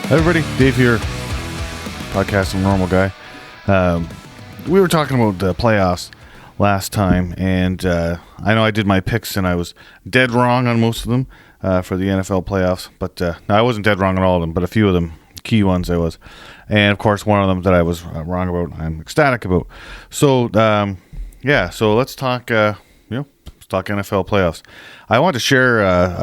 Hi everybody, Dave here, podcasting normal guy. We were talking about the playoffs last time, and I know I did my picks and I was dead wrong on most of them for the NFL playoffs, but no, I wasn't dead wrong on all of them, but a few of them, key ones I was. And of course, one of them that I was wrong about, I'm ecstatic about. So, so let's talk, let's talk NFL playoffs. I want to share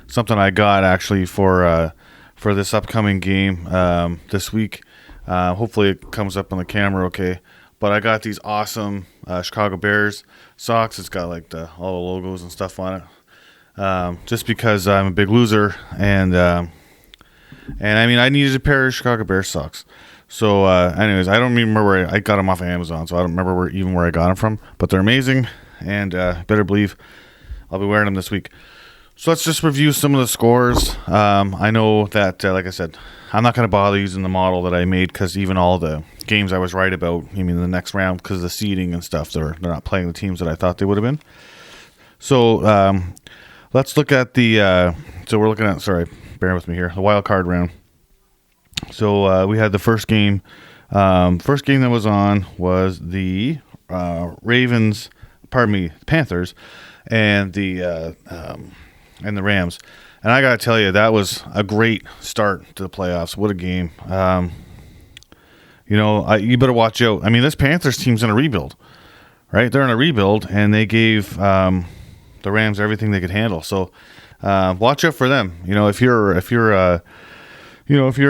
something I got actually for this upcoming game this week. Hopefully it comes up on the camera okay. But I got these awesome Chicago Bears socks. It's got like all the logos and stuff on it. Just because I'm a big loser and I mean I needed a pair of Chicago Bears socks. So anyways, I don't remember where I got them off of Amazon, so I don't remember where I got them from. But they're amazing, and better believe I'll be wearing them this week. So let's just review some of the scores. I know that, like I said, I'm not going to bother using the model that I made because even all the games I was right about, the next round, because of the seeding and stuff, they're not playing the teams that I thought they would have been. So let's look at the we're looking at, bear with me here, the wild card round. So we had the first game. First game that was on was the Panthers, and the Rams. And I got to tell you, that was a great start to the playoffs. What a game. You better watch out. I mean, this Panthers team's in a rebuild, right? They're in a rebuild, and they gave the Rams everything they could handle. So watch out for them. If you're a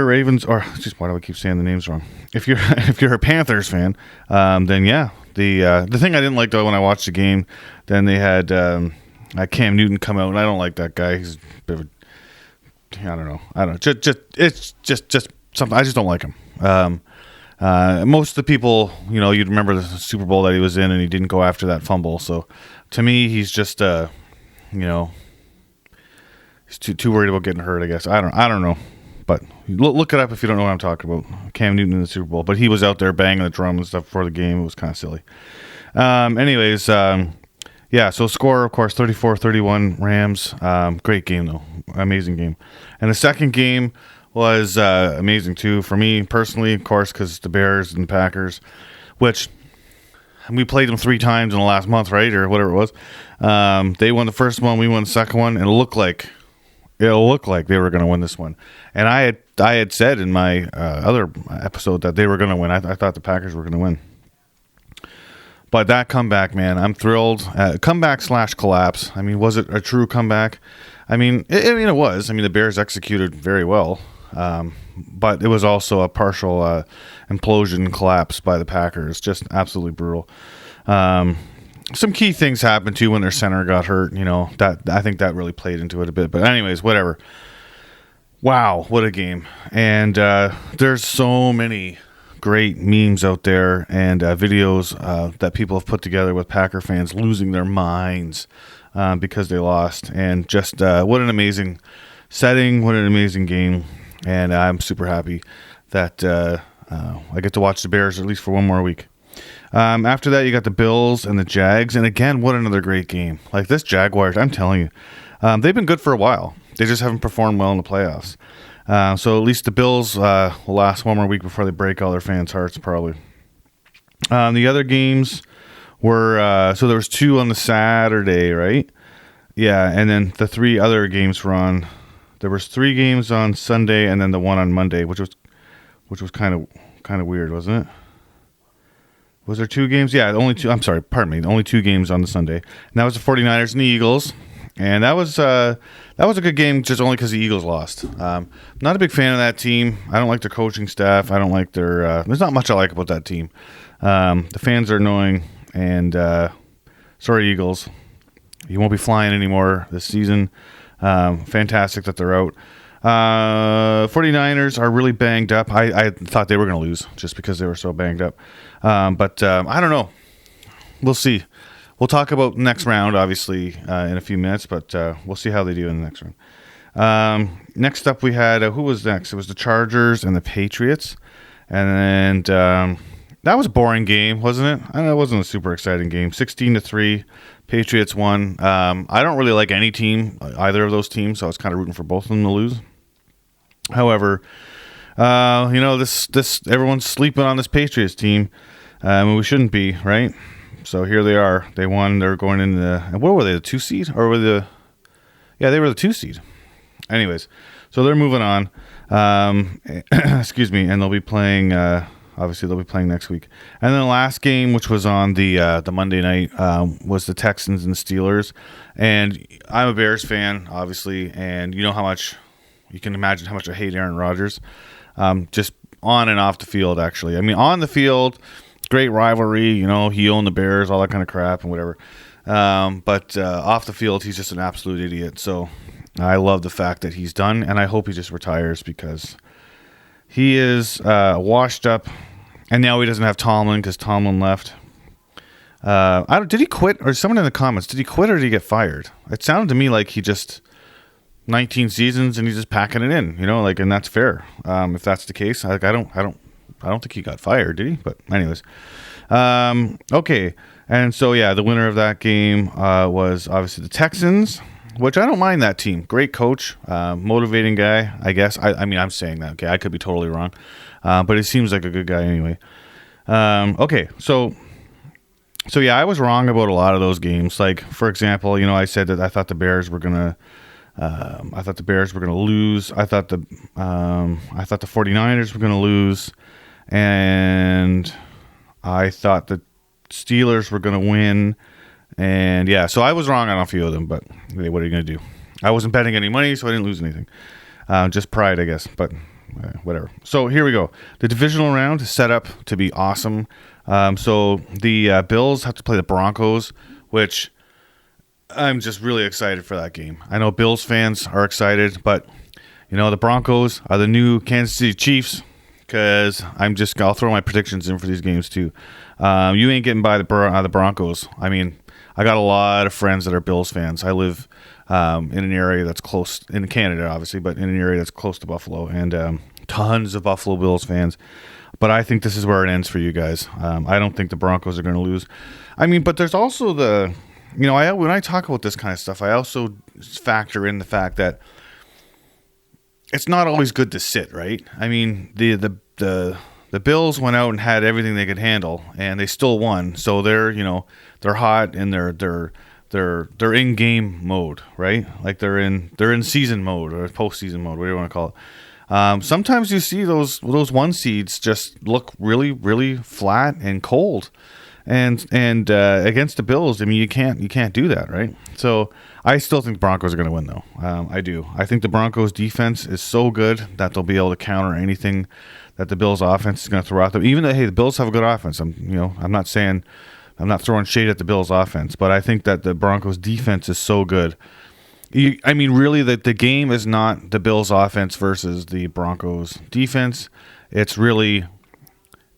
Ravens, or just why do I keep saying the names wrong? If you're a Panthers fan, then yeah. The thing I didn't like though when I watched the game, then they had Cam Newton come out, and I don't like that guy. He's a bit of I don't know. It's just something. I just don't like him. Most of the people, you'd remember the Super Bowl that he was in, and he didn't go after that fumble. So to me, he's just he's too worried about getting hurt, I guess. I don't know. But look it up if you don't know what I'm talking about. Cam Newton in the Super Bowl. But he was out there banging the drum and stuff before the game. It was kind of silly. So score, of course, 34-31 Rams. Great game, though. Amazing game. And the second game was amazing, too. For me, personally, of course, because the Bears and Packers, which we played them 3 times in the last month, right? Or whatever it was. They won the first one. We won the second one. And it looked like they were going to win this one. And I had said in my other episode that they were going to win. I thought the Packers were going to win. But that comeback, man, I'm thrilled. Comeback/collapse. I mean, was it a true comeback? It was. The Bears executed very well. But it was also a partial implosion collapse by the Packers. Just absolutely brutal. Some key things happened too when their center got hurt. That I think that really played into it a bit. But anyways, whatever. Wow, what a game! And there's so many great memes out there and videos that people have put together with Packer fans losing their minds because they lost. And just what an amazing setting! What an amazing game! And I'm super happy that I get to watch the Bears at least for one more week. After that, you got the Bills and the Jags. And again, what another great game. Like this Jaguars, I'm telling you, they've been good for a while. They just haven't performed well in the playoffs. So at least the Bills will last one more week before they break all their fans' hearts, probably. The other games were, so there was 2 on the Saturday, right? Yeah, and then the 3 other games were on, there was 3 games on Sunday and then the one on Monday, which was kind of weird, wasn't it? Was there 2 games? Yeah, only 2. I'm sorry, pardon me. Only 2 games on the Sunday. And that was the 49ers and the Eagles. And that was a good game just only because the Eagles lost. Not a big fan of that team. I don't like their coaching staff. I don't like their there's not much I like about that team. The fans are annoying. And sorry, Eagles. You won't be flying anymore this season. Fantastic that they're out. 49ers are really banged up. I thought they were going to lose just because they were so banged up. But I don't know. We'll see. We'll talk about next round, obviously, in a few minutes, but we'll see how they do in the next round. Next up, we had, who was next? It was the Chargers and the Patriots. And that was a boring game, wasn't it? I know it wasn't a super exciting game. 16-3, Patriots won. I don't really like any team, either of those teams, so I was kind of rooting for both of them to lose. However, this everyone's sleeping on this Patriots team. We shouldn't be, right? So here they are. They won. They're going in what were they, the 2 seed? Or were they were the 2 seed. Anyways, so they're moving on. Excuse me, and they'll be playing. Obviously, they'll be playing next week. And then the last game, which was on the Monday night, was the Texans and Steelers. And I'm a Bears fan, obviously, and you can imagine how much I hate Aaron Rodgers. Just on and off the field, actually. I mean, on the field, great rivalry. He owned the Bears, all that kind of crap and whatever. But off the field, he's just an absolute idiot. So I love the fact that he's done, and I hope he just retires because he is washed up. And now he doesn't have Tomlin because Tomlin left. Did he quit? Or someone in the comments, did he quit or did he get fired? It sounded to me like he just 19 seasons and he's just packing it in, and that's fair. If that's the case, I don't think he got fired, did he? But anyways, okay. And so the winner of that game was obviously the Texans, which I don't mind that team. Great coach, motivating guy, I guess. I mean, I'm saying that. Okay, I could be totally wrong, but he seems like a good guy anyway. Okay, so I was wrong about a lot of those games. Like, for example, I said that I thought the Bears were gonna lose. I thought the 49ers were gonna lose, and I thought the Steelers were gonna win. And so I was wrong on a few of them, but what are you going to do? I wasn't betting any money, so I didn't lose anything. Just pride, I guess, but whatever. So here we go. The divisional round is set up to be awesome. So the Bills have to play the Broncos, which I'm just really excited for that game. I know Bills fans are excited, but the Broncos are the new Kansas City Chiefs because I'll throw my predictions in for these games too. You ain't getting by the Broncos. I mean, I got a lot of friends that are Bills fans. I live in an area that's close, in Canada, obviously, but in an area that's close to Buffalo, and tons of Buffalo Bills fans. But I think this is where it ends for you guys. I don't think the Broncos are going to lose. I mean, but there's also when I talk about this kind of stuff, I also factor in the fact that it's not always good to sit, right? I mean, the Bills went out and had everything they could handle, and they still won. So they're hot and they're in game mode, right? Like they're in season mode or postseason mode, whatever you want to call it. Sometimes you see those 1 seeds just look really, really flat and cold, and against the Bills, I mean you can't do that, right? So I still think the Broncos are going to win, though. I do. I think the Broncos defense is so good that they'll be able to counter anything that the Bills offense is going to throw at them. Even though, hey, the Bills have a good offense. I'm not throwing shade at the Bills offense, but I think that the Broncos defense is so good. I mean, really, the game is not the Bills offense versus the Broncos defense. It's really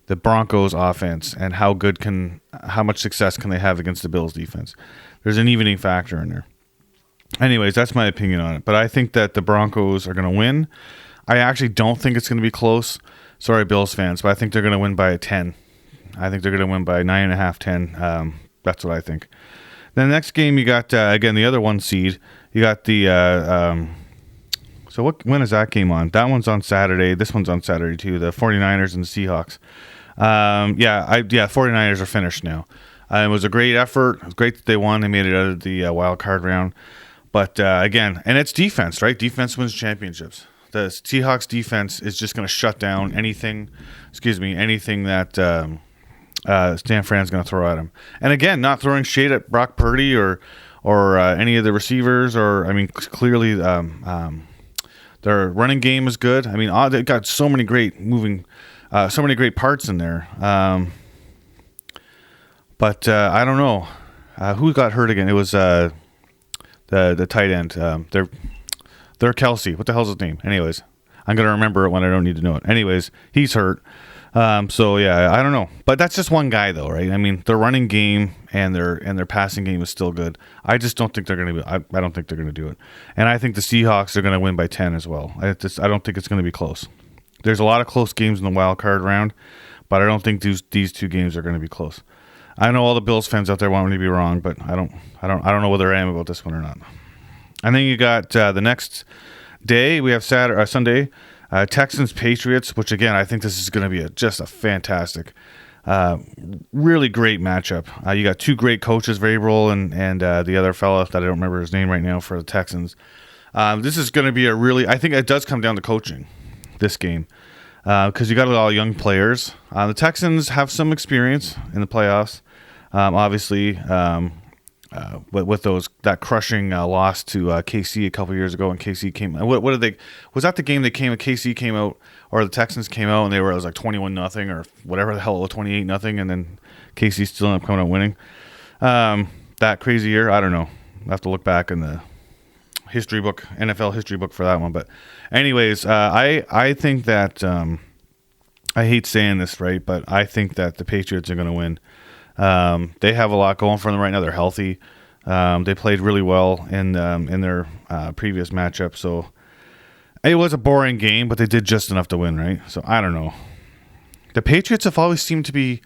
the Broncos offense and how much success can they have against the Bills defense. There's an evening factor in there. Anyways, that's my opinion on it. But I think that the Broncos are going to win. I actually don't think it's going to be close. Sorry, Bills fans, but I think they're going to win by 10. I think they're going to win by 9.5, 10. That's what I think. Then the next game, you got, again, the other 1 seed. You got the when is that game on? That one's on Saturday. This one's on Saturday, too. The 49ers and the Seahawks. 49ers are finished now. It was a great effort. It was great that they won. They made it out of the wild card round. But, again, and it's defense, right? Defense wins championships. The Seahawks defense is just going to shut down anything that Stan Fran's going to throw at him. And again, not throwing shade at Brock Purdy or any of the receivers. Clearly their running game is good. I mean, they've got so many great so many great parts in there. But I don't know who got hurt again. It was the tight end. They're Kelsey. What the hell's his name? Anyways, I'm going to remember it when I don't need to know it. Anyways, he's hurt. I don't know. But that's just one guy, though, right? I mean, their running game and their passing game is still good. I just don't think they're going to be. I don't think they're going to do it. And I think the Seahawks are going to win by 10 as well. I don't think it's going to be close. There's a lot of close games in the wild card round, but I don't think these 2 games are going to be close. I know all the Bills fans out there want me to be wrong, but I don't know whether I am about this one or not. And then you got the next day we have Sunday. Texans, Patriots, which again, I think this is going to be just a fantastic, really great matchup. You got two great coaches, Vrabel and the other fella that I don't remember his name right now for the Texans. This is going to be I think it does come down to coaching this game because you got a lot of young players. The Texans have some experience in the playoffs, obviously. With that crushing loss to KC a couple years ago, and KC came. What did they? Was that the game KC came out, or the Texans came out, and it was like 21-0 or whatever the hell, 28-0, and then KC still ended up coming out winning. That crazy year, I don't know. I have to look back in the history book, NFL history book for that one. But anyways, I think that I hate saying this, right, but I think that the Patriots are going to win. They have a lot going for them right now. They're healthy. They played really well in their previous matchup. So it was a boring game, but they did just enough to win, right? So I don't know. The Patriots have always seemed to be,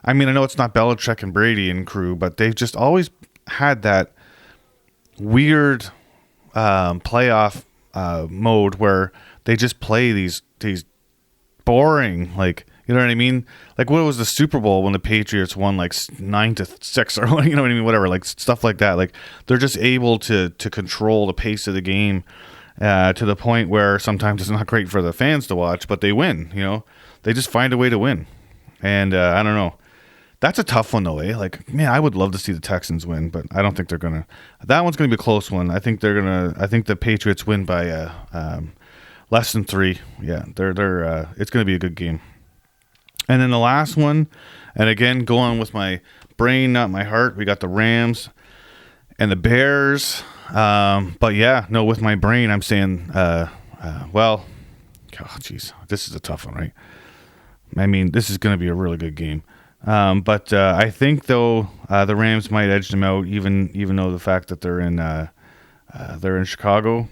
I mean, I know it's not Belichick and Brady and crew, but they've just always had that weird playoff mode where they just play these boring, like, you know what I mean? Like, what was the Super Bowl when the Patriots won like 9-6 or, you know what I mean? Whatever, like stuff like that. Like, they're just able to control the pace of the game to the point where sometimes it's not great for the fans to watch, but they win. You know, they just find a way to win. And I don't know. That's a tough one though, eh? Like, man, I would love to see the Texans win, but I don't think they're gonna. That one's gonna be a close one. I think the Patriots win by less than 3. Yeah, they're. It's gonna be a good game. And then the last one, and again, going with my brain, not my heart, we got the Rams and the Bears. But yeah, no, with my brain, I'm saying, well, oh, geez, this is a tough one, right? I mean, this is going to be a really good game. But I think, though, the Rams might edge them out, even though the fact that they're in Chicago.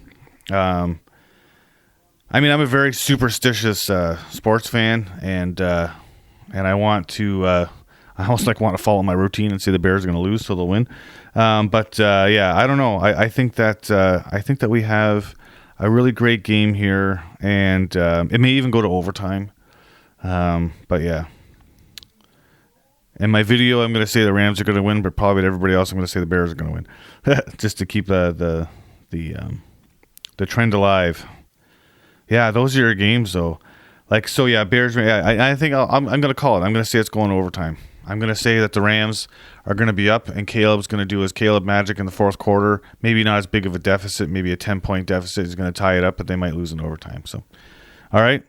I mean, I'm a very superstitious sports fan, and I want to. I almost want to follow my routine and say the Bears are going to lose, so they'll win. Yeah, I don't know. I think that we have a really great game here, and it may even go to overtime. But yeah. In my video, I'm going to say the Rams are going to win, but probably everybody else, I'm going to say the Bears are going to win, just to keep the trend alive. Yeah, those are your games, though. Like, so yeah, Bears. I think I'm going to call it. I'm going to say it's going to overtime. I'm going to say that the Rams are going to be up, and Caleb's going to do his Caleb magic in the fourth quarter. Maybe not as big of a deficit, maybe a 10-point deficit. He's going to tie it up, but they might lose in overtime. So, all right.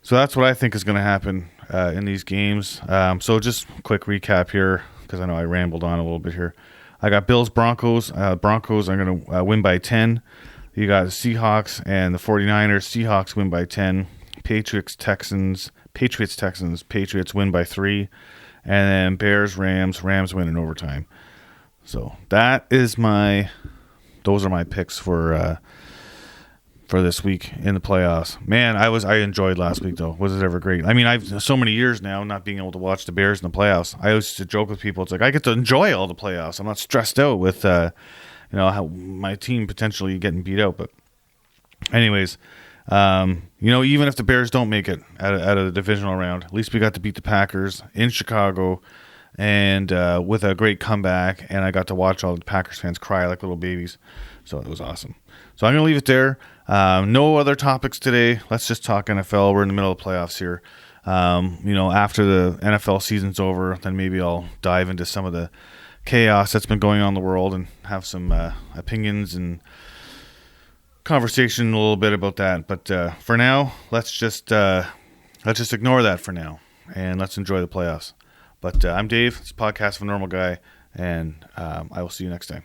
So that's what I think is going to happen in these games. So just quick recap here, because I know I rambled on a little bit here. I got Bills, Broncos. Broncos are going to win by 10. You got the Seahawks and the 49ers. Seahawks win by 10. Patriots, Texans. Patriots win by 3. And then Bears, Rams win in overtime. So those are my picks for this week in the playoffs. Man, I enjoyed last week though. Was it ever great? I mean, I've so many years now not being able to watch the Bears in the playoffs. I used to joke with people, it's like I get to enjoy all the playoffs. I'm not stressed out with how my team potentially getting beat out. But anyways, even if the Bears don't make it out of the divisional round, at least we got to beat the Packers in Chicago, and with a great comeback. And I got to watch all the Packers fans cry like little babies. So it was awesome. So I'm going to leave it there. No other topics today. Let's just talk NFL. We're in the middle of playoffs here. After the NFL season's over, then maybe I'll dive into some of the chaos that's been going on in the world and have some opinions and conversation a little bit about that. But for now, let's just ignore that for now, and let's enjoy the playoffs. But I'm Dave. It's a podcast of a normal guy, and I will see you next time.